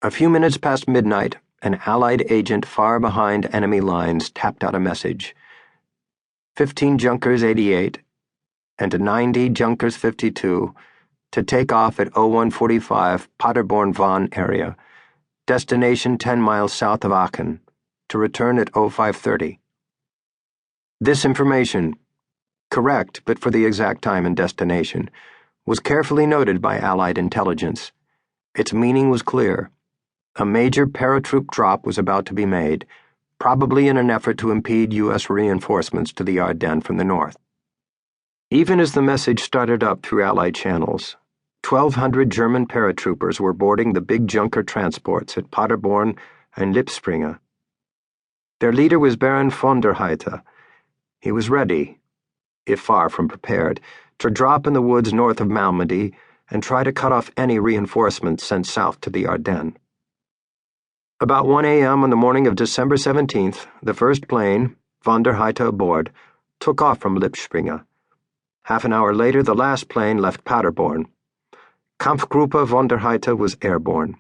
A few minutes past midnight, an Allied agent far behind enemy lines tapped out a message. 15 Junkers 88 and 90 Junkers 52 to take off at 0145 Paderborn-Bonn area, destination 10 miles south of Aachen, to return at 0530. This information, correct but for the exact time and destination, was carefully noted by Allied intelligence. Its meaning was clear. A major paratroop drop was about to be made, probably in an effort to impede U.S. reinforcements to the Ardennes from the north. Even as the message started up through Allied channels, 1,200 German paratroopers were boarding the big Junker transports at Paderborn and Lippspringe. Their leader was Baron von der Heydte. He was ready, if far from prepared, to drop in the woods north of Malmedy and try to cut off any reinforcements sent south to the Ardennes. About 1 a.m. on the morning of December 17th, the first plane, von der Heydte aboard, took off from Lippspringe. Half an hour later, the last plane left Paderborn. Kampfgruppe von der Heydte was airborne.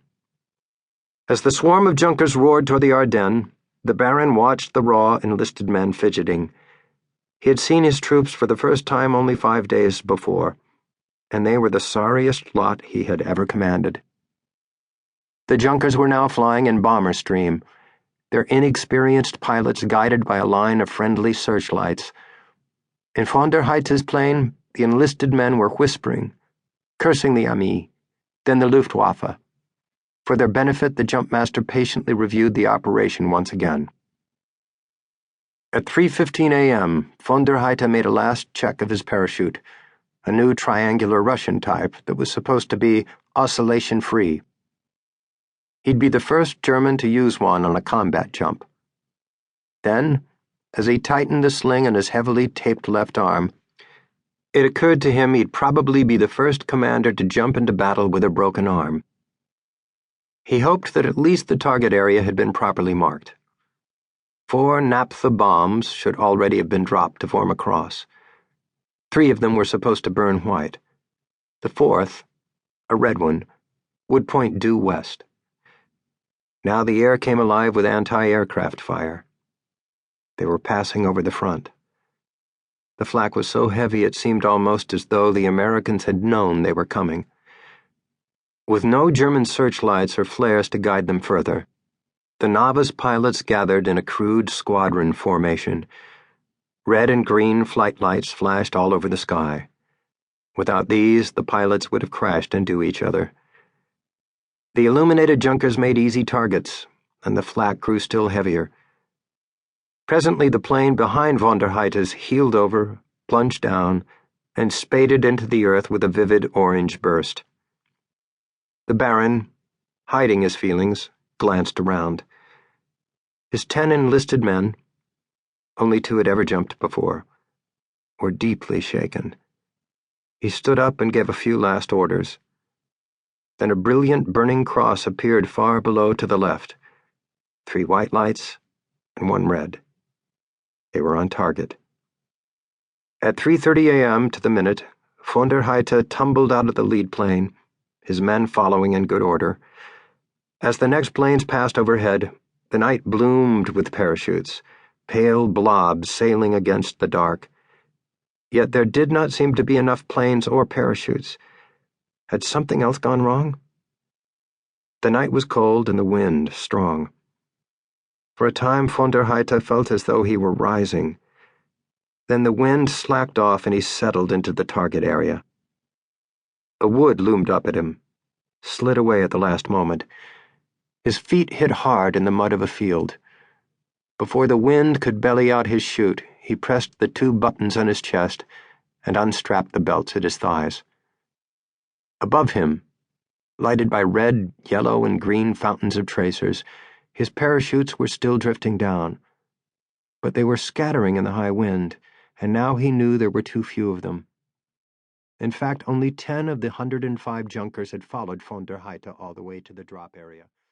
As the swarm of Junkers roared toward the Ardennes, the Baron watched the raw enlisted men fidgeting. He had seen his troops for the first time only 5 days before, and they were the sorriest lot he had ever commanded. The Junkers were now flying in bomber stream, their inexperienced pilots guided by a line of friendly searchlights. In von der Heydte's plane, the enlisted men were whispering, cursing the Armee, then the Luftwaffe. For their benefit, the jumpmaster patiently reviewed the operation once again. At 3:15 a.m., von der Heydte made a last check of his parachute, a new triangular Russian type that was supposed to be oscillation-free. He'd be the first German to use one on a combat jump. Then, as he tightened the sling on his heavily taped left arm, it occurred to him he'd probably be the first commander to jump into battle with a broken arm. He hoped that at least the target area had been properly marked. 4 naphtha bombs should already have been dropped to form a cross. 3 of them were supposed to burn white. The 4th, a red one, would point due west. Now the air came alive with anti-aircraft fire. They were passing over the front. The flak was so heavy it seemed almost as though the Americans had known they were coming. With no German searchlights or flares to guide them further, the novice pilots gathered in a crude squadron formation. Red and green flight lights flashed all over the sky. Without these, the pilots would have crashed into each other. The illuminated Junkers made easy targets, and the flak grew still heavier. Presently, the plane behind von der Heydte's heeled over, plunged down, and spaded into the earth with a vivid orange burst. The Baron, hiding his feelings, glanced around. His 10 enlisted men, only 2 had ever jumped before, were deeply shaken. He stood up and gave a few last orders. Then a brilliant burning cross appeared far below to the left. 3 white lights and 1 red. They were on target. At 3:30 a.m. to the minute, von der Heydte tumbled out of the lead plane, his men following in good order. As the next planes passed overhead, the night bloomed with parachutes, pale blobs sailing against the dark. Yet there did not seem to be enough planes or parachutes. Had something else gone wrong? The night was cold and the wind strong. For a time, von der Heydte felt as though he were rising. Then the wind slacked off and he settled into the target area. A wood loomed up at him, slid away at the last moment. His feet hit hard in the mud of a field. Before the wind could belly out his chute, he pressed the 2 buttons on his chest and unstrapped the belts at his thighs. Above him, lighted by red, yellow, and green fountains of tracers, his parachutes were still drifting down. But they were scattering in the high wind, and now he knew there were too few of them. In fact, only 10 of the 105 Junkers had followed von der Heydte all the way to the drop area.